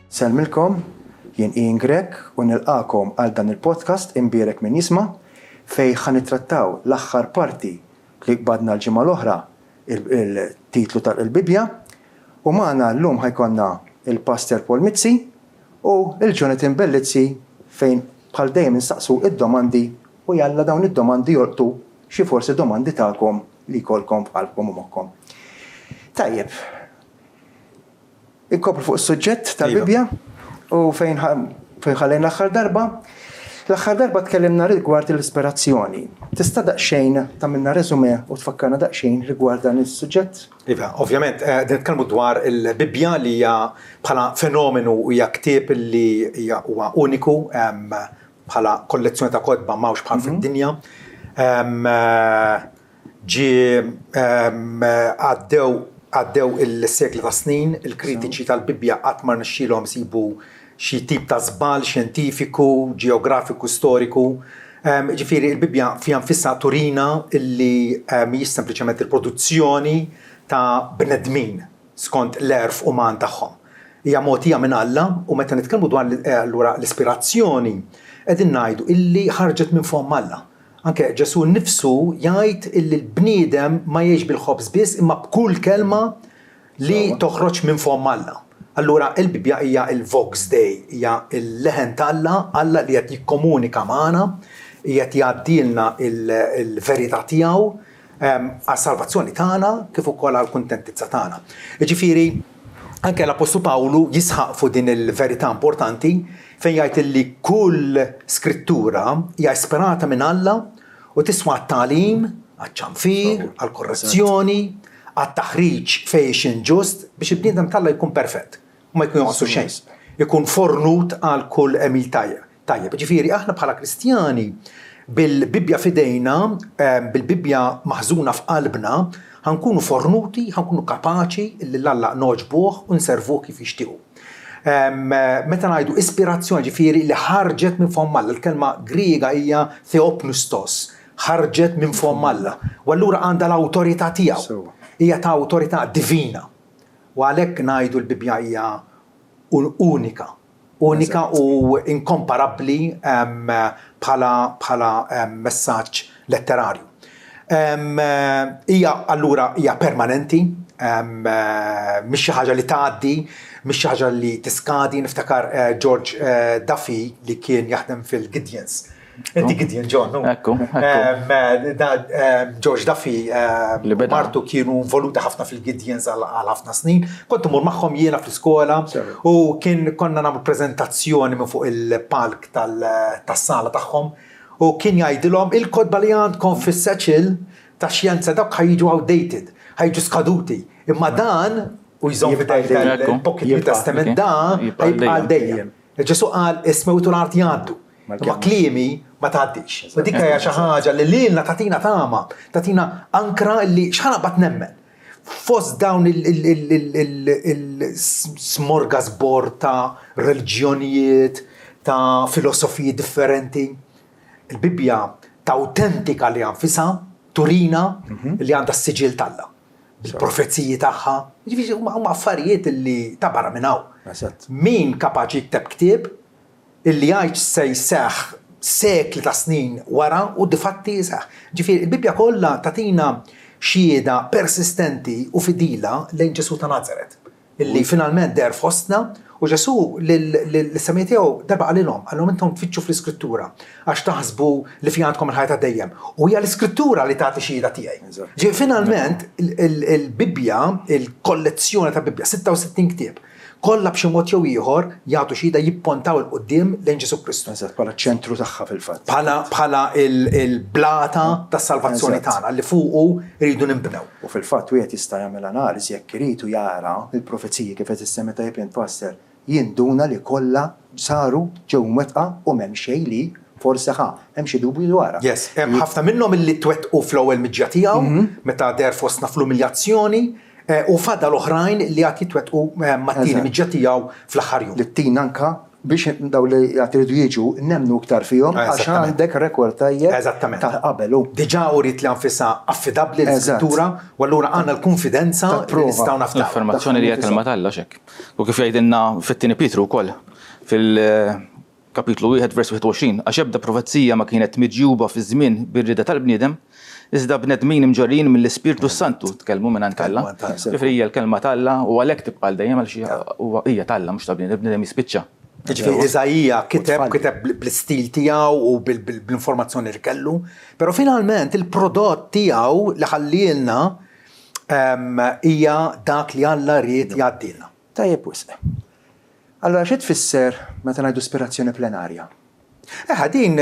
Selmilkom, jien Ian Grek u nilqakom għal dan il-podcast imbierek min jisma' fej ħanitrattaw l-aħħar parti li qbadna l-ġimgħa l-oħra il-titlu tal-Bibja u magħna llum ħajkonna il-Pastor Paul Mizzi u il-Jonathan Bellizzi fejn bħal dejjem nistaqsu id-domandi u jalla dawn id-domandi jolqtu xi forsi domandi tagħkom li jkollkom f'qalbkom u moħħkom. Tajjeb. Ikkopru fuq is-suġġett tal-Bibja u fejn ħallejn l-aħħar darba. L-aħħar darba tkellimna rigward l-ispirazzjoni. Tista' daqsxejn tagħmilna reżumé u tfakkarna daqsxejn rigward dan is-suġġett? Iva, ovvjament nitkellmu dwar il-Bibja li hija bħala fenomenu u hija ktieb li hija huwa uniku bħala kollezzjoni ta' kodba m'hawnx bħal fid-dinja. Għaddew il-sekli ta' snin, il-kritiċi tal-Bibja qatt ma rnexxielhom isibu xi tip ta' żball xjentifiku, ġeografiku, storiku. Ġifieri il-Bibja fiha nfisha turina illi mhijiex sempliċement il-produzzjoni ta' bnedmin skont l-erf uman tagħhom. Hija mogħtija minn Alla u meta nitkellmu dwar allura l-ispirazzjoni qegħdin ngħidu illi ħarġet minn fomm Alla. Anke Ġesu nnifsu jgħid illi l-bniedem ma jgħix bil-ħobż biss imma b'kull kelma li toħroġ minn fomm Alla. Allura il-Bibja hija il-Vox Dei, hija il-leħen Alla li qed jikkomunika magħna, qed jgħaddilna il-verità tiegħu għas-salvazzjoni tagħna kif ukoll għall-kuntentizza tagħna. Jiġifieri anke l-Apostlu Pawlu jisħaq fuq din il-verità importanti fejn jgħid li kull skrittura hija ispirata minn Alla u tiswa għat-tagħlim, għaċ-ċanfir, għall-korrezzjoni, għat-taħriġ fejn inġust biex il-bniedem Alla jkun perfett u ma jkun jonqsu xejn. Ikun fornut għal kull emil tajjeb. Ġifieri aħna bħala Kristjani bil-Bibja fidejna, bil-Bibja maħżuna f'qalbna, ħankunu fornuti, ħankunu kapaċi li l-Alla noġbuh u nservuh kif jixtiequ. Meta ngħidu ispirazzjoni ġifieri li ħarġet minn fomm Alla, il-kelma Griega hija theopneustos, ħarġet minn fomm Alla. U allura għandha l-awtorità tiegħu. Hija ta' awtorità divina. U għalhekk ngħidu l-Bibja hija unika u inkomparabbli bħala messaġġ letterarju. Hija permanenti, mhix xi ħaġa li tgħaddi, mhix xi ħaġa li tiskadi. Niftakar George Duffy li kien jaħdem fil-Gideons. Inti Gideon, John, no? Ekku. George Duffy martu kienu involuti ħafna fil-Gideons għal ħafna snin. Kont imur magħhom jiena fl-iskola u konna nagħmlu preżentazzjoni minn fuq il-palk tas-sala tagħhom u kien jgħidilhom il-kodba li għandkom fis-seċil ta' xjenza dawk ħajġu outdated, ħajġu skaduti. Imma dan u jżomm il-pocket New Testament dan ħajbqa' dejjem. Ġesu qal ismew l-art jgħaddu. Ma kliemi ma tgħaddix. U dik hija xi ħaġa li lilna tagħtina tama, tagħtina ankra li x'ħanaqbad nemmen. Fost dawn il-smorgasbord ta' reliġjonijiet, ta' filosofiji differenti. Il-Bibja ta' autentika li għanfisa, turina li għandha s-siġil Alla. Il-profezziji tagħha. Ġifieri huma affarijiet li ta' barra minn hawn. Min kapaċi jikteb ktieb illi jgħid se jseħħ sekli ta' snin wara u difatti jseħħ. Ġifieri il-Bibja kollha tagħtina xhieda persistenti u fidila lejn Ġesu ta' Nazaret, illi finalment der fostna u Ġesu l-semiet tiegħu darba qalilhom intom tfittxu fl-Iskrittura għax taħsbu li fi għandkom il-ħajja dejjem. U hija l-Iskrittura li tagħti xhieda tiegħi. Ġifieri finalment il-Bibja, il-kollezzjoni ta' Bibja 66 ktieb kollha b'xi mod jew ieħor jagħtu xhieda jippontaw il qudiem lejn Ġesu Kristu. Bħala ċentru tagħha fil-fatt. Bħala il-blata tas-salvazzjoni tagħna li fuqu rridu nibnew. U fil-fatt wieħed jista' jagħmel analiżi jekk iridu jara il-profezziji kif qed issemmi tajjeb Pastor jinduna li kollha saru ġew mwettqa u m'hemm xejn li forsi hemm xi dubju dwarha. Yes, hemm ħafna minnhom illi twettqu fl-ewwel miġġa tiegħu meta der fostna fl-umiljazzjoni. U fadda l-oħrajn li għat jitwetqu mat-tieni miġġa tiegħu fl-aħħar jum. Li t-tin anka biex daw li jgħatridu jiġu nemnu iktar fihom għax għandek rekord tajjeb ta' qabel. Diġà urid li anfisha affidabbli l-iskrittura u allura għandna l-konfidenza li nistgħu naftaw. L-informazzjoni li hija kelma tal-Alla xek. U kif jgħidilna fit-tieni Pietru wkoll fil-kapitlu 1 vers 21 għax ebda profezzija ma kienet miġjuba fi żmien bir-rida tal-bniedem iżda bnedmin imġorrin mill-Ispirtu Santu tkellmu minn Alla. Ġifieri hija l-kelma tal-Alla u għalhekk tibqa' dejjem għal hija tal-Alla mhux tal-bniedem jispiċċa. Ġifieri Eżajija kiteb bl-istil tiegħu u bl-informazzjoni li kellu, però finalment il-prodott tiegħu li ħallilna hija dak li Alla ried jgħaddilna. Tajjeb wisq. Allora xi tfisser meta ngħidu ispirazzjoni plenarja? Din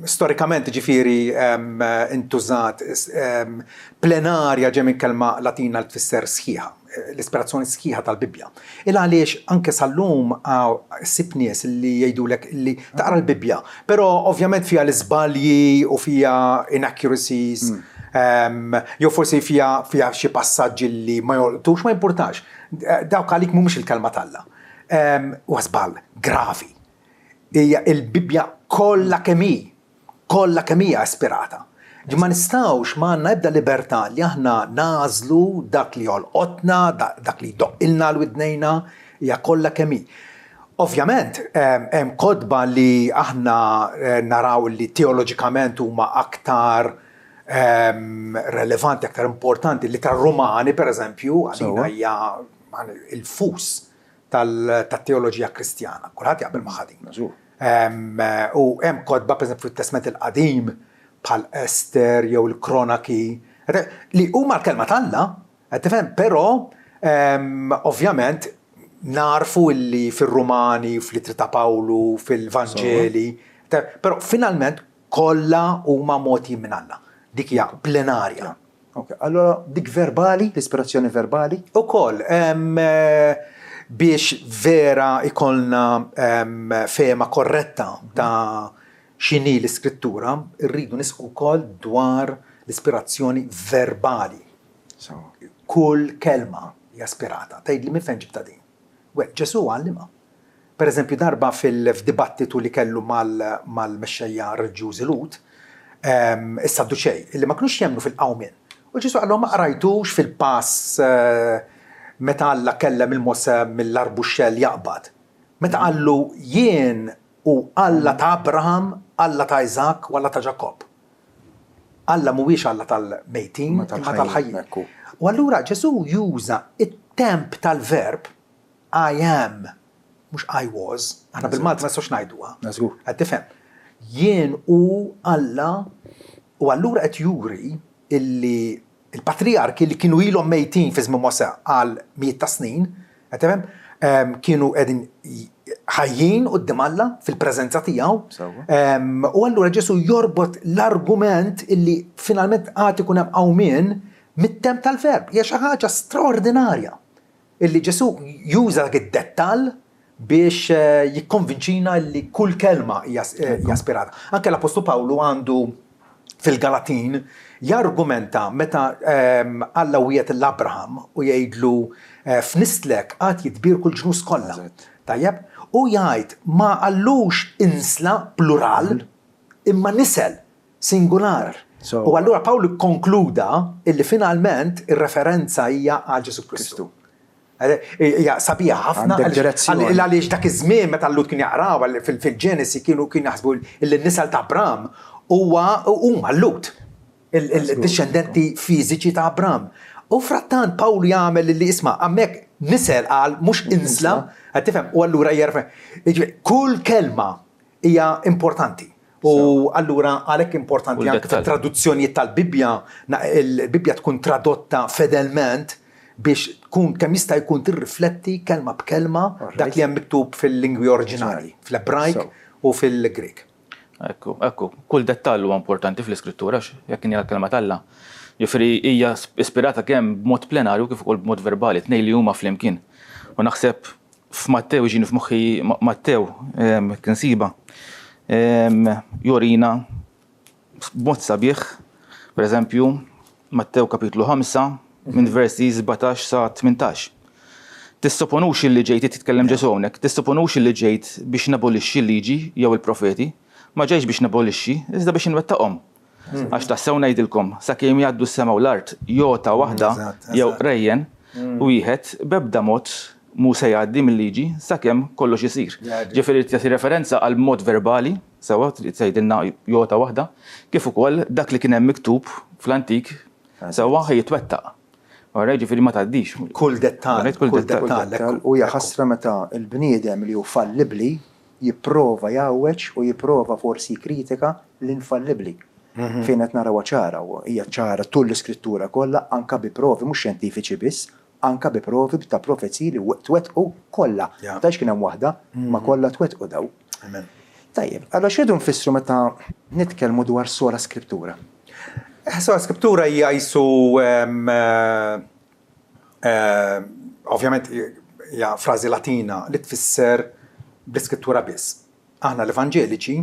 storikament ġifieri intużat plenarja ġej minn kelma Latina li tfisser sħiħa, l-ispirazzjoni sħiħa tal-Bibja. Il għaliex anke sal-lum ssib nies li jgħidulek li taqra l-Bibja, però ovvjament fiha l-iżbalji u fiha inaccuracies, jew forsi fiha xi passaġġi li ma jolqtux ma jimpurtax. Dawk għalik mhumiex il-kelma tal-Alla. U żball gravi. Hija l-Bibja kollha kemm hija ispirata. Ma nistgħux ma għandna ebda libertà li aħna nażlu dak li jolqotna, dak li jdoqqilna l-widnejna, hija kollha kemm hi. Ovvjament hemm kotba li aħna naraw li teoloġikament huma aktar relevanti, aktar importanti, li tar-Rumani pereżempju għalina hija il-fus tat-teoloġija Kristjana. Kulħadd jaqbel ma' ħadin. U hemm kotba pereżempju fit-Testament il-Qadim bħal Ester jew il-Kronaki li huma l-kelma tal-Alla, qed tifhem, però ovvjament narfu li fir-Rumani, fl-Ittri ta' Pawlu, fil-Vanġeli, però finalment kollha huma mogħtijin minn Alla. Dik hija plenarja. Okay. Allora dik verbali, l-ispirazzjoni verbali? Ukoll biex vera ikollna fema korretta ta' x'inhi l-iskrittura, rridu nisqu wkoll dwar l-ispirazzjoni verbali. Kull kelma hija ispirata. Tgħidli minn fejn ġibta din. Ġesu għallima. Pereżempju darba fil-dibattitu li kellu mal-mexxejja reliġjużi Lut, is-Sadduċej, illi ma kinux jemmnu fil-qawmien. U Ġesu għallhom ma qrajtux fil-pass meta Alla kellem il-Mosè mill-arbuxxell jaqbad. Meta qallu jien u Alla ta' Abraham, Alla ta' Isaac u Alla ta' Ġakob. Alla mhuwiex Alla tal-mejtin, ma tal-ħajjin. U allura Ġesu juża it-temp tal-verb I am, mhux I was, aħna bil-Malti ma nistgħux ngħiduha. Qed tifhem. Jien u Alla u allura qed juri illi il-patriarki li kienu ilhom mejtin fi żmien Mosè għal mijiet ta' snin, qed tifhem, kienu qegħdin ħajjin quddiem Alla fil-preżenza tiegħu. U allura Ġesu jorbot l-argument illi finalment għad ikun hemm qawmien mit-temp tal-verb. Hija xi ħaġa straordinarja illi Ġesu juża dak id-dettall biex jikkonvinċina li kull kelma hija ispirata. Anke l-Apostlu Pawlu għandu fil-Galatin jargumenta meta Alla wiegħed l-Abraham u jgħidlu f'nislek għad jitbir kull ġnus kollha. Tajjeb? U jgħid ma qallux insla plural imma nisel singular. U allura Pawlu konkluda illi finalment ir-referenza hija għal Ġesu Kristu. Ja sabija ħafna għaliex dak iż-żmien meta Lut kien jaqraw fil-Ġenesi kienu jaħsbu il-nisel ta' Abraham huma Lut, il-discendenti fiżiċi ta' Abraham. U frattant Pawlu jagħmel li isma' hemmhekk nisel qal mhux insla, qed tifhem, u allura jerfa' kull kelma hija importanti. U allura għalhekk importanti anke fit-traduzzjonijiet tal-Bibja, il-Bibja tkun tradotta fedelment biex tkun kemm jista' jkun tirrifletti kelma b'kelma dak li hemm miktub fil-lingwi oriġinali, fl-Ebrajk u fil-Grek. Ekku, kull dettall huwa importanti fl-iskrittura jekk hija l-kelma tal-Alla. Jiġifieri hija ispirata kemm b'mod plenarju kif ukoll b'mod verbali, tnejn li huma flimkien. U naħseb f'Mattew ġieni f'moħħi Mattew kien siba jorina b'mod sabiħ, pereżempju Mattew kapitlu 5 minn versi 17 sa 18. Tissupponux li ġejt titkellem Ġesu hawnhekk, tissupponux li ġejt biex nabolixxi l-liġi jew il-profeti, ma ġejx biex nabolixxi, iżda biex inwettaqhom. Għax tassew ngħidilkom, sakemm jgħaddu s-sema u l-art jota waħda jew rejjen wieħed b'ebda mod mu se jgħaddi mill-liġi sakemm kollox isir. Ġifieri tagħti referenza għal mod verbali, sewwa tgħidilna jota waħda, kif ukoll dak li kien hemm miktub fl-antik sewwa jitwettaq. Għarra ġifiri ma taddix. Kull dettall. U jaħasra meta il-bniedem li hu fallibli jipprova jawweġ u jipprova forsi kritika l-infallibli. Fejn qed narawha ċara u hija ċara tul l-iskrittura kollha anke bi provi mhux xjentifiċi biss, anke bi provi ta' profezzi li twettqu kollha. Tax kien hemm waħda ma kollha twettqu daw. Tajjeb, allora x'għedu nfissru meta nitkellmu dwar sola skrittura? Sola skrittura hija jisu ovvjament hija frażi latina li tfisser bl-iskrittura biss. Aħna l-Evanġeliċi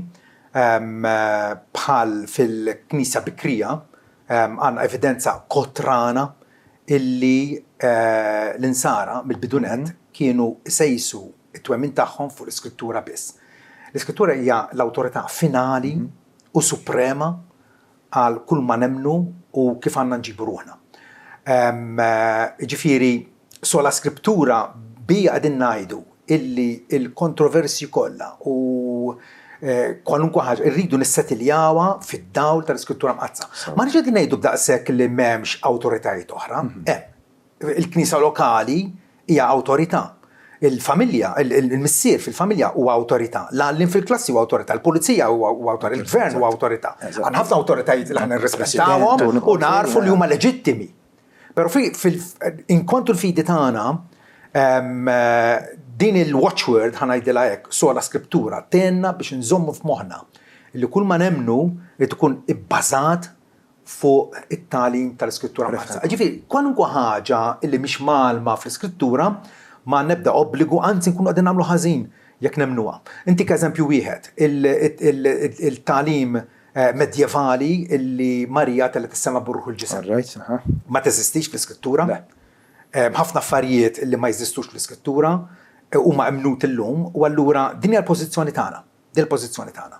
bħal fil-Knisja Bikrija għandna evidenza kotrana illi l-insara mill-bidunet kienu sejsu it-twemmin tagħhom fuq l-iskrittura biss. L-iskrittura hija l-awtorità finali u suprema għal kull ma nemnu u kif għandna nġibu ruħna. Ġifieri sola skrittura bija qegħdin ngħidu illi l-kontroversji kollha u kwalunkwe ħaġa rridu nissetiljawha fid-dawl tal-iskrittura mqazza. Ma nix qegħdin ngħidu b'daqshekk li m'hemmx awtoritajiet oħra. Il-Knisja lokali hija awtorità. Il-familja, il-missier fil-familja huwa awtorità, l-għallin fil-klassi huwa awtorità, l-pulizija huwa awtorità, il-gvern huwa awtorità. Għandna ħafna awtoritajiet li ħana nirrispettawhom u narfu li huma leġittimi. Però inkontu l-fidi tagħna din il-watchword ħanajdilha hekk sola skrittura tenna biex nżommu f'moħħna li kull ma nemnu li tkun ibbażat fuq it-tagħlim tal-iskrittura mqazza. Ġifieri kwalunkwe ħaġa li mhix malma fl-iskrittura ma nebda obbligu, anzi nkunu għadin għamlu ħażin jekk nemnuha. Inti k'eżempju wieħed, il-tagħlim medjevali illi Marija tellet is-sema burruħ il-ġisem. Ma teżistix fl-iskrittura. Ħafna affarijiet illi ma jeżistux fl-iskrittura huma emnut illum u allura din hija l-pożizzjoni tagħna. Din il-pożizzjoni tagħna.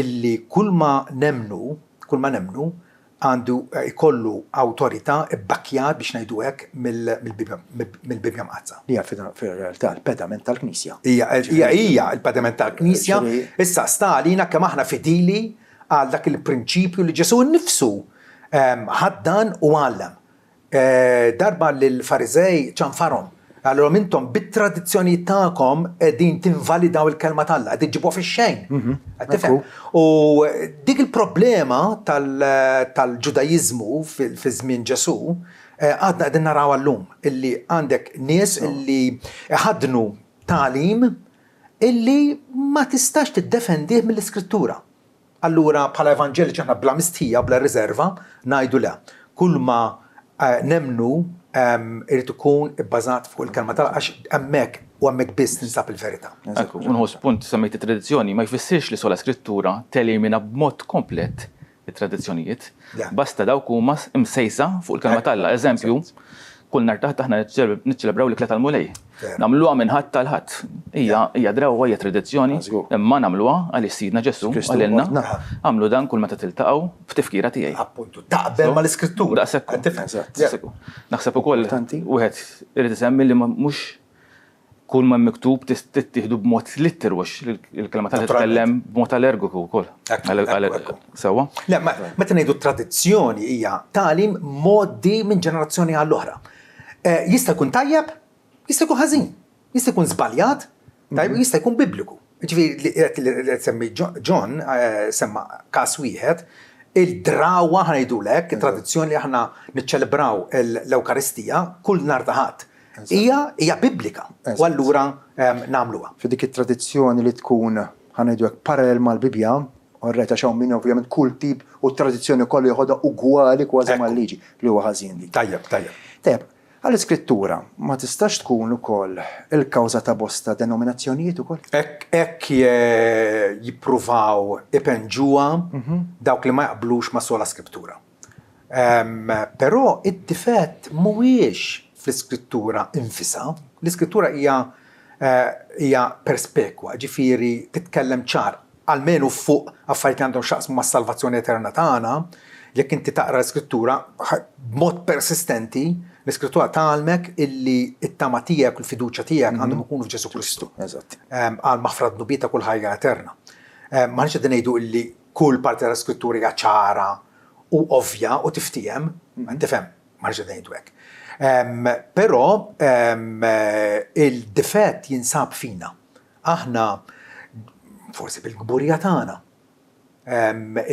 Illi kull ma nemnu għandu ikollu awtorità bbakkjat biex ngħidu hekk mill-Bibja mqazza. Hija fir-realtà l-pedament tal-Knisja. Hija l-pedament tal-Knisja. Issa sta għalina kemm aħna fidili għal dak il-prinċipju li Ġesu nnifsu ħaddan u għallem. Darba lill-Fariżej ċanfarhom. Allora intom bit-tradizzjoni tagħkom qegħdin tinvalidaw il-kelma tal-Alla, qegħdin ġibuha fix-xejn. U dik il-problema tal-Ġudajiżmu fi żmien Ġesu għadna qegħdin naraw llum illi għandek nies illi ħadnu tagħlim illi ma tistax tiddefendih mill-Iskrittura. Allura bħala Evanġeliċi aħna bla mistħija, bla riserva ngħidu le. Kull ma nemnu irid ikun ibbażat fuq il-kelma tal għax hemmhekk biss ninsab il-verità. Unħoss punt semmejt it-tradizzjoni ma jfissirx li sola skrittura telimina b'mod komplet it-tradizzjonijiet. Basta dawk huma msejsa fuq il-kelma tal-Alla. Eżempju, kull nhar taħt aħna niċċelebraw l-ikla tal-mulej. Nagħmluha minn ħadd tal-ħadd. Hija drawwa hija tradizzjoni, imma nagħmluha għaliex Sidna Ġesu għalilna għamlu dan kull meta tiltaqgħu f'tifkira tiegħi. Appuntu taqbel mal-iskrittura. Naħseb ukoll wieħed irid isemmi li mhux kull ma miktub tittieħdu b'mod litterwax il-kelma tal-tkellem b'mod allergiku wkoll. Sewwa? Le, meta ngħidu tradizzjoni hija tagħlim modi minn ġenerazzjoni għall-oħra. Jista' jkun tajjeb, jista' jkun ħażin, jista' jkun żbaljat, jista' jkun bibliku. Ġifieri li semmi John semma każ wieħed, il-drawwa ħanajdulek, it-tradizzjoni li aħna niċċelebraw l-Ewkaristija kull nhar ta' ħadd. Hija biblika u allura nagħmluha. F'dik it-tradizzjoni li tkun ħanejdu hekk parallel mal-Bibja, orrejta xaw minn ovvjament kull tip u tradizzjoni kollu jħodha ugwali kważi mal-liġi li huwa ħażin dik. Tajjeb, għall-iskrittura ma tistax tkun ukoll il-kawża ta' bosta denominazzjonijiet ukoll? Hekk jippruvaw ipenġuha dawk li ma jaqblux ma' sola skrittura. Però id-difett mhuwiex fl-iskrittura infisa. L-iskrittura hija perspekwa, ġifieri titkellem ċar almenu fuq affarijiet li għandhom x'aqsmu mas-salvazzjoni eterna tagħna. Jekk inti taqra l-iskrittura b'mod persistenti, l-iskrittura tgħalmek illi t-tama tiegħek u l-fiduċja tiegħek għandhom ikunu f'Ġesu Kristu. Eżatt. Għal maħfrad nubieta kull ħajja eterna. Ma nix qegħdin ngħidu illi kull parti tal-iskrittura hija ċara u ovvja u tiftijem, tifhem, ma nix qegħdin ngħidu hekk. Però il-difett jinsab fina. Aħna forsi bil-gburija tagħna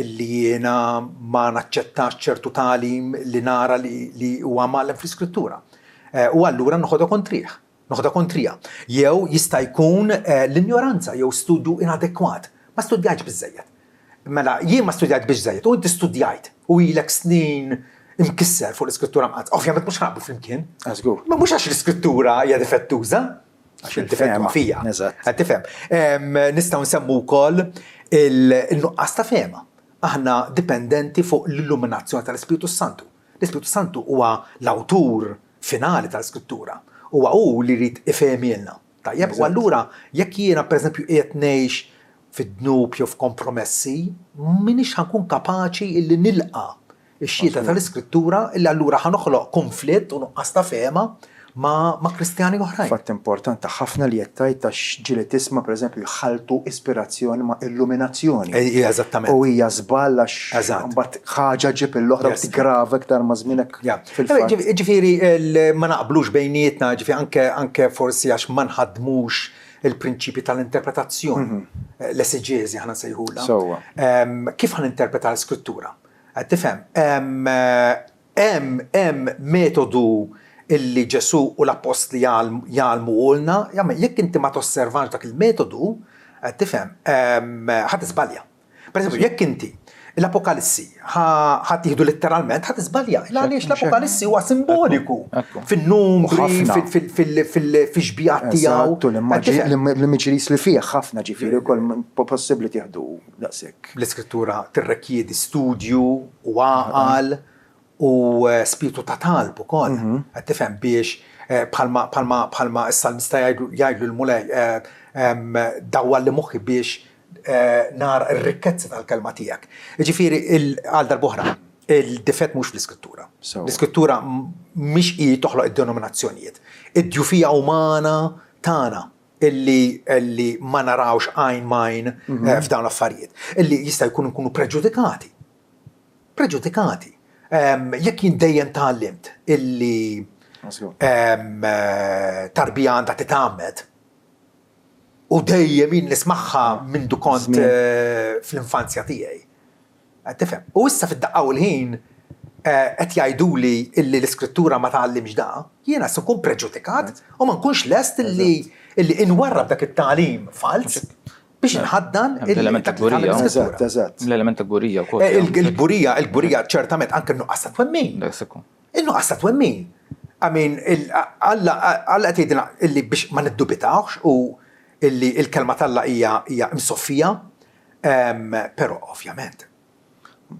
illi jiena ma naċċettax ċertu talim li nara li huwa mgħallem fl-iskrittura. U allura noħodha kontrija. Jew jista' jkun l-ignoranza jew studju inadekwat. Ma studjajtx biżżejjed. Mela jien ma studjajt biżżejjed u inti studjajt u ilek snin imkisser fuq l-iskrittura mqazz. Ovvjament mhux naqblu flimkien. Żgur. Ma mhux għax l-iskrittura hija difettuża, għax il-difett fija. Eżatt. Tifhem. Nistgħu nsemmu wkoll il-nuqqas ta' fehma. Aħna dipendenti fuq l-illuminazzjoni tal-Ispiritu Santu. L-Ispiritu Santu huwa l-awtur finali tal-iskrittura. Huwa hu li jrid ifehmilna. Tajjeb, u allura jekk jiena pereżempju qiegħed ngħix fid-dnub jew f'kompromessi, m'iniex ħankun kapaċi illi nilqa' ix-xhieda tal-iskrittura illi allura ħanoħloq konflitt u nuqqas ta' fehma ma' Kristjani oħrajn. Fatt importanti ħafna li jettajt ta' ġili tisma' pereżempju jħaltu ispirazzjoni ma' illuminazzjoni. Eżattament. U hija żball għax mbagħad ħaġa ġib il-oħra u tigrava iktar ma' żminek fil-fatt. Ġifieri ma naqblux bejnietna, ġifieri anke forsi għax ma nħaddmux il-prinċipi tal-interpretazzjoni. L-eseġezi ħana sejħula. Kif ħaninterpreta l-iskrittura? Tifhem, hemm metodu illi Ġesu u l-apostli jgħalmu ulna, jekk inti ma tosservax dak il-metodu, tifhem, ħadd iżbalja. Pereżempju, jekk inti l-Apokalissi ħadd tieħdu letteralment ħadd iżbalja. Għaliex l-Apokalissi huwa simboliku fin-numri, fil-xbijat tiegħu. L-imġiris li fih ħafna ġifieri wkoll possibbli tieħdu daqshekk. L-iskrittura tirrekjiedi studju u għaqal u spiritu ta' talb ukoll. Qed tifhem biex bħalma s-salmista jgħidlu l-mulej dawwa li moħħi biex nar ir-rikkezza tal-kelma tiegħek. Ġifieri għal darb'oħra, il-difett mhux fl-iskrittura. L-iskrittura mhix hi toħloq id-denominazzjonijiet. Id-djufija umana tagħna illi ma narawx għajn majn f'dawn l-affarijiet. Illi jista' jkunu preġudikati. Jekk jien dejjem tallimt illi tarbija għandha titgħammed u dejjem jien nismagħha minn kont fl-infanzja tiegħi. Tifhem. U issa fid-daqqa u l-ħin qed jgħiduli illi l-iskrittura ma tgħallimx da, jiena se nkun preġudikat u ma nkunx lest illi inwarrab dak it-tagħlim fals biex inħaddan l-element ta' gburija. Eżatt. L-element ta' gburija wkoll. Il-gburija ċertament anke n-nuqqas ta' twemmin. In-nuqqas ta' twemmin. Alla qed jgħidilna illi biex ma niddubitawx u illi il-kelma talla hija msoffija, però ovvjament.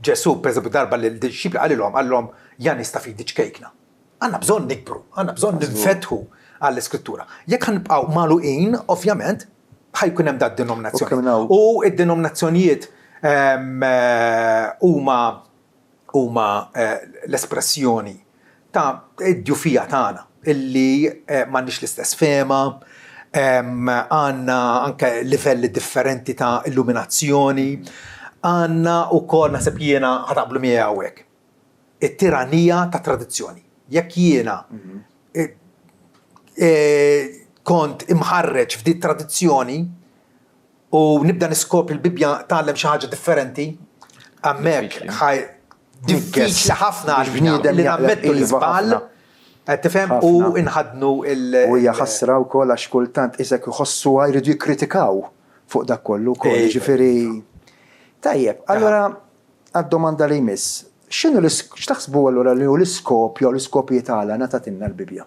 Ġesu pereżempju darba lil disċipli għalihom jan nistafidi ċkejkna. Għandna bżonn nikbru, għandna bżonn ninfetħu għall-iskrittura. Jekk ħanibqgħu magħluqin, ovvjament ħajkun hemm dak denominazzjoni. U id-denominazzjonijiet huma l-espressjoni ta' id-djufija tagħna illi m'għandniex l-istess fehma, għandna anke livelli differenti ta' illuminazzjoni, għandna wkoll naħseb jiena ħataqblu miegħi hawnhekk. It-tiranija ta' tradizzjoni. Jekk jiena kont imħarreġ f'di tradizzjoni u nibda niskopri l-Bibja tgħallem xi ħaġa differenti, hemmhekk diffiċli ħafna li nammettu l-iżball, tifhem, u inħadnu u hija ħassra wkoll għax kultant isek iħossuha jridu jikkritikaw fuq dak kollu wkoll. Ġifieri tajjeb, allura għad-domanda li jmiss, x'taħsbu allura li hu l-iskop jew l-iskopji tagħna natatilna l-Bibja?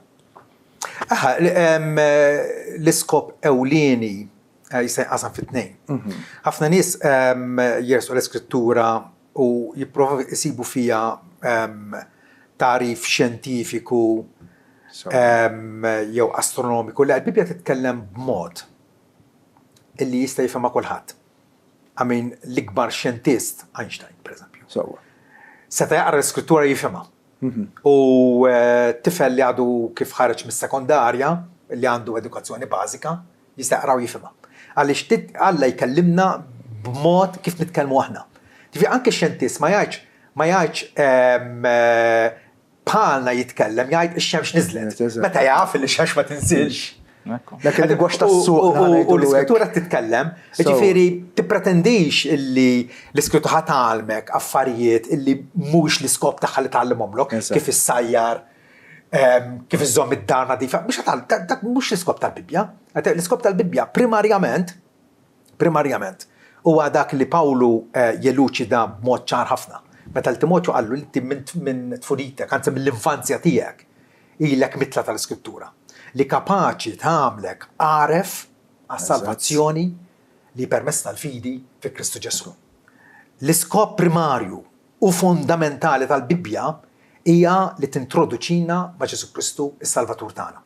L-iskop ewlieni jista' jinqasam fit-tnejn. Ħafna nies jersu l-iskrittura u jipprovaw isibu fiha tarif xjentifiku jew astronomiku li l-Bibja titkellem b'mod illi jista' jifhimha kulħadd. I mean, l-ikbar xjentist, Einstein, pereżempju. Seta' jaqra l-iskrittura jifhimha. U tifel li għadu kif ħareġ mis-sekondarja, li għandu edukazzjoni bażika, jista' jaqra u jifhimha. Għaliex Alla jkellimna b'mod kif nitkellmu aħna. Ġifieri anke x-xjentist ma jgħidx bħalna jitkellem, jgħid ix-xemx niżlet. Meta jaf li x-xemx ma tinsilx. Dak il-gwax tas-suq. U l-iskrittura titkellem, ġifieri tippretendix illi l-iskrittura ħatalmek affarijiet illi mhux l-iskop tagħha li tgħallimhomlok, kif issajjar, kif iżżomm id-dar nadifa, dak mhux l-iskop tal-Bibja. L-iskop tal-Bibja primarjament huwa dak li Pawlu jeluċida b'mod ċar ħafna. Meta l-Timotju qallu li inti minn tfulitek, anzi mill-infanzja tiegħek ilek mitla tal-iskrittura li kapaċi tagħmlek għaref għas-salvazzjoni li permess tal-fidi fi Kristu Ġesu. L-iskop primarju u fondamentali tal-Bibja hija li tintroduċina ma' Ġesu Kristu is-Salvatur tagħna.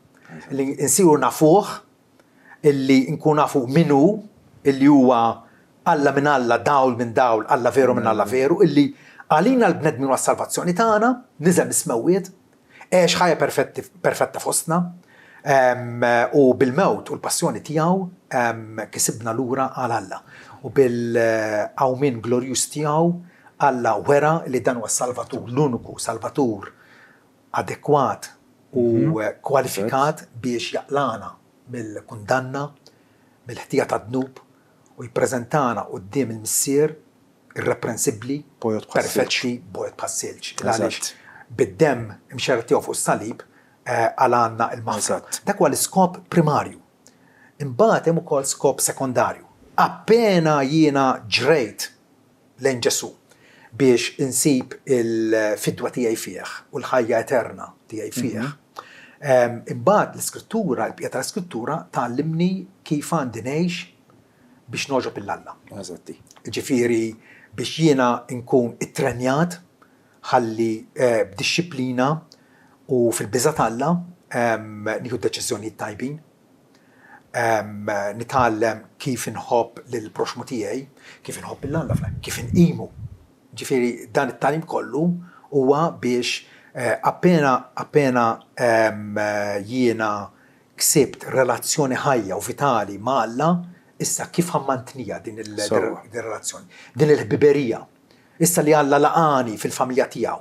Li nsiru nafuh, illi nkun nafu minnu, illi huwa Alla minn Alla, dawl minn dawl, Alla veru minn Alla veru, illi għalina l-bnedmin għas-salvazzjoni tagħna, niżel mis-mewwiet, għex ħajja perfetta fostna, u bil-mewt u l-passjoni tiegħu kisibna lura għal Alla. U bil-għawmin glorjus tiegħu Alla wera li dan huwa salvatur, l-uniku salvatur adekwat u kwalifikat biex jaqlana mill-kundanna, mill-ħtija tad-dnub u jippreżentana quddiem il-missier irreprensibbli, perfetti, bojot bħas-silġ. Għaliex bid-demm imxerret tiegħu fuq is-salib għalanna il-maħfra. Dak huwa l-iskop primarju. Imbagħad hemm ukoll skop sekondarju. Appena jiena ġrejt lejn Ġesu biex insib il-fidwa tiegħi fih u l-ħajja eterna tiegħi fih. Imbagħad l-iskrittura, l-bqija tal-iskrittura tgħallimni kif għandi ngħix biex noġob il-Alla. Ġifieri biex jiena nkun ittrenjat ħalli b'dixxiplina u fil-biża' Alla nieħu deċiżjonijiet tajbin, nitgħallem kif inħobb lill-proxmu tiegħi, kif inħobb il-Alla, kif inqimu. Ġifieri dan it-tagħlim kollu huwa biex appena jiena ksibt relazzjoni ħajja u vitali ma' Alla, issa kif ħammantnija din il-relazzjoni, din il-ħbiberija. Issa li Alla laqani fil-familja tiegħu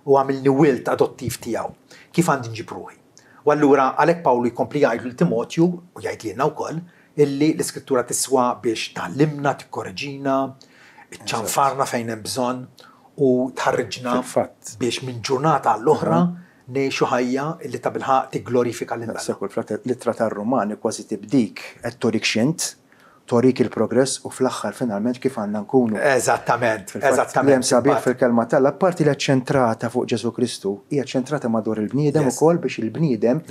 u għamilni wilt adottiv tiegħu, kif għandi nġib ruħi. U allura għalhekk Pawlu jkompli jgħidlu l-Timotju u jgħidlilna wkoll illi l-iskrittura tiswa biex tgħallimna, tikkorreġina, iċċanfarna fejn hemm bżonn u tħarriġna biex minn ġurnata għall-oħra ngħixu ħajja illi ta' bilħaq tigglorifika lil-Alla. Sekol l-ittra tar-Rumani kważi tibdik qed torik xint, torik il-progress u fl-aħħar finalment kif għandna nkunu. Eżattament. Hemm sabiħ fil-kelma tal-Alla, parti li ċentrata fuq Ġesu Kristu hija ċentrata madwar il-bniedem ukoll biex il-bniedem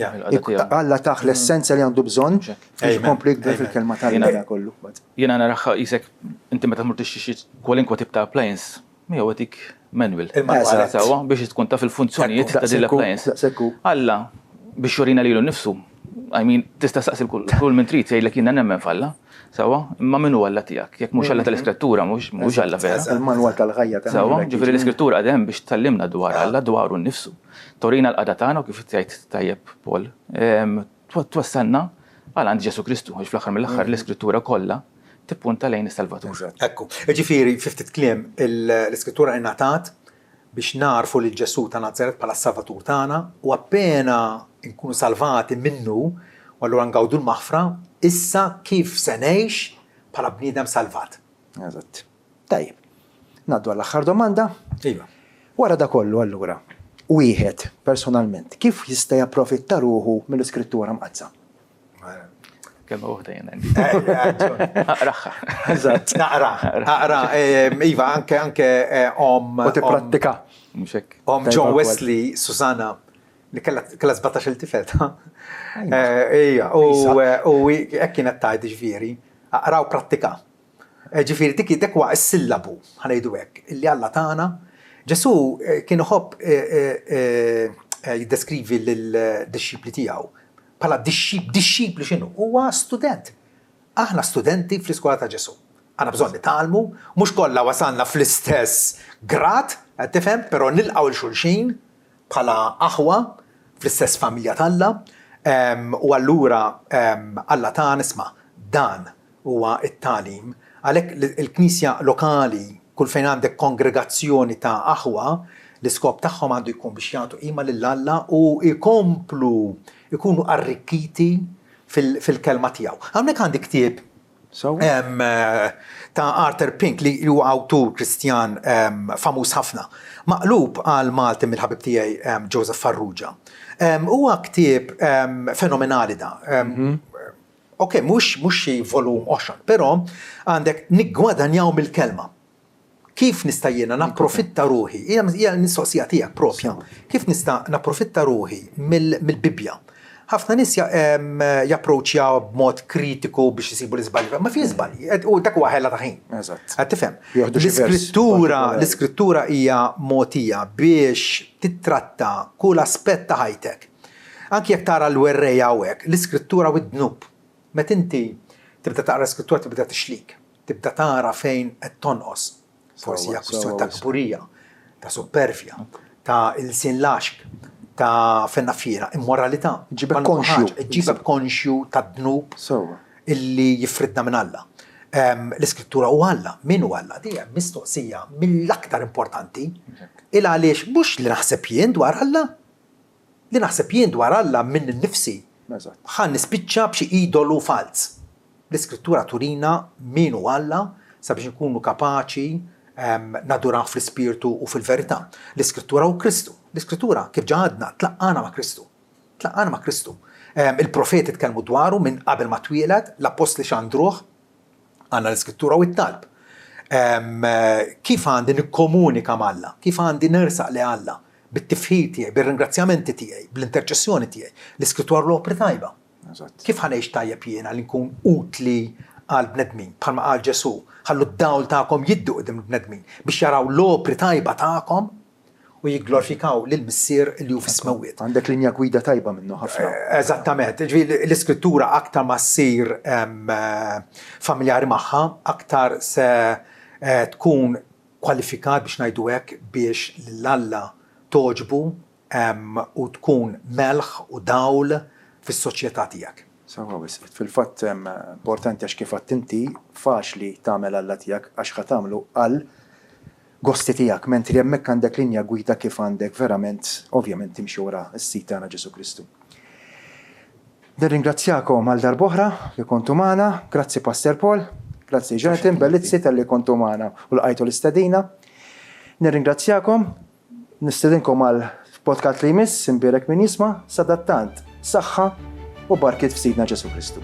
Alla taħ l-essenza li għandu bżonn biex jkompli jikber fil-kelma tal-Alla kollu. Jiena naraħħa isek inti meta tmur tixxi kwalinkwa tip ta' appliance, miegħu għatik manual. Sewwa biex tkun taf il-funzjonijiet ta' din l-appliance. Alla biex jorina lilu nnifsu. I mean, tista' saqsi kull min trid jgħidlek jiena nemmen f'Alla. Sawa, imma minnu Alla tiegħek, jekk mhux Alla tal-iskrittura mhux Alla vera. Il-manwal tal-ħajja ta' Sawa, ġifieri l-iskrittura għadhem biex tallimna dwar Alla dwaru nnifsu. Torina l-qada tagħna kif tgħid tajjeb Paul. Twassalna għal għand Ġesu Kristu, għax fl-aħħar mill-aħħar l-iskrittura kollha tippunta lejn is-Salvatur. Ekku, ġifieri fi ftit kliem l-iskrittura ingħatat biex narfu lil Ġesu ta' Nazaret bħala s-Salvatur tagħna u appena nkunu salvati minnu u allura ngawdu l-maħfra, issa kif se ngħix bħala bniedem salvat. Eżatt. Tajjeb. Ngħaddu għall-aħħar domanda. Iva. Wara da kollu allura, wieħed personalment kif jista' japprofitta ruħu mill-iskrittura mqazza? Kelma waħda jien għandi. Aqraħħa. Eżatt. Aqra. Iva, anke U tipprattika. Mhux hekk. John Wesley, Susanna, li kella 17 tifel. Ija, u hekk kienet tgħid ġifieri, aqraw prattika. Ġifieri dik huwa s-sillabu ħanejdu hekk, illi Alla tagħna. Ġesu kien iħobb jiddeskrivi l-disċipli tiegħu bħala disċipli x'inhu? Huwa student. Aħna studenti fl-iskola ta' Ġesu. Għandna bżonn nitalmu, mhux kollha wasalna fl-istess grad, qed tifhem, però nilqgħu l xulxin bħala aħwa fl-istess familja talla, u allura Alla ta' nisma' dan huwa it-talim. Għalhekk il-Knisja lokali kull fejn għandek kongregazzjoni ta' aħwa, l-iskop tagħhom għandu jkun biex jagħtu qima lill-Alla u jkomplu jkunu arricchiti fil-kelma tiegħu. Hawnhekk għandi ktieb ta' Arthur Pink li huwa awtur Kristjan famuż ħafna. Maqlub għal Malti mill-ħabib tiegħi Joseph Farrugia. Huwa ktieb fenomenali da. Ok, mhux xi volum 20, però għandek niggwadanjaw mill-kelma. Kif nista' jiena napprofitta ruħi, hija l-mistoqsija tiegħek propja, kif nista' napprofitta ruħi mill-Bibja. Ħafna nies japproċċjaw b'mod kritiku biex isibu l-iżbalji, ma fi żbalji, u dak huwa ħella ta' ħin. Eżatt. Qed tifhem. L-iskrittura hija mogħtija biex titratta kull aspett ta' ħajtek. Anki jekk tara l-werrej hawnhekk, l-iskrittura wid-dnub. Meta inti tibda taqra l-iskrittura tibda tixlik, tibda tara fejn qed tonqos. Forsi hija kwistjoni ta' kburija, ta' superfja, ta' il-sin laxk, ta' fennafiera, immoralità. Ġibek konxju ta' dnub illi jifridna minn Alla. L-iskrittura u Alla, min u Alla? Dija mistoqsija mill-aktar importanti il għaliex mhux li naħseb jien dwar Alla, li naħseb jien dwar Alla minn nifsi. Ħan nispiċċa b'xi idolu falz. L-iskrittura turina min u Alla sabiex nkunu kapaċi naduraw fl-ispirtu u fil-verità. L-iskrittura u Kristu. L-iskrittura kif ġadna tlaqqana ma' Kristu. Tlaqqana ma' Kristu. Il-profeti tkellmu dwaru minn qabel ma twieled, l-apostli x'għandruh għandna l-iskrittura u t-talb. Kif għandi nikkomunika ma'Alla, kif għandi nirsaq li Alla bit-tifħid tiegħi, bir-ringrazzjamenti tiegħi, bl-interċessjoni tiegħi, l-iskrittura l-opri tajba. Kif ħanejx tajjeb jiena li nkun utli għal bnedmin, bħalma qal Ġesu, ħallu d-dawl tagħkom jiddu qudiem bnedmin biex jaraw l-opri tajba tagħkom u jigglorifikaw lill-Missier li hu fis-smawiet. Għandek linja gwida tajba minnu ħafna. Eżattament, l-iskrittura aktar ma ssir familjari magħha, aktar se tkun kwalifikat biex ngħidu hekk biex l-Alla toġbu u tkun melħ u dawl fis-soċjetà tiegħek. Fil-fatt importanti għax kif inti faċli tagħmel Alla tiegħek għax ħa tagħmlu għal gosti tiegħek, mentri hemmhekk għandek linja gwida kif għandek verament ovvjament timxi wara s-sit tagħna Ġesu Kristu. Nirringrazzjakom għal darb'oħra li kontu magħna, grazzi Pastor Paul, grazzi Jonathan Bellizzi tal-li kontu magħna u lqajtu l-istedina. Nirringrazzjakom, nistedinkom għal podcast li jmiss imbierek min jisma' sadattant, saħħa u barkiet f'sidna Ġesu Kristu.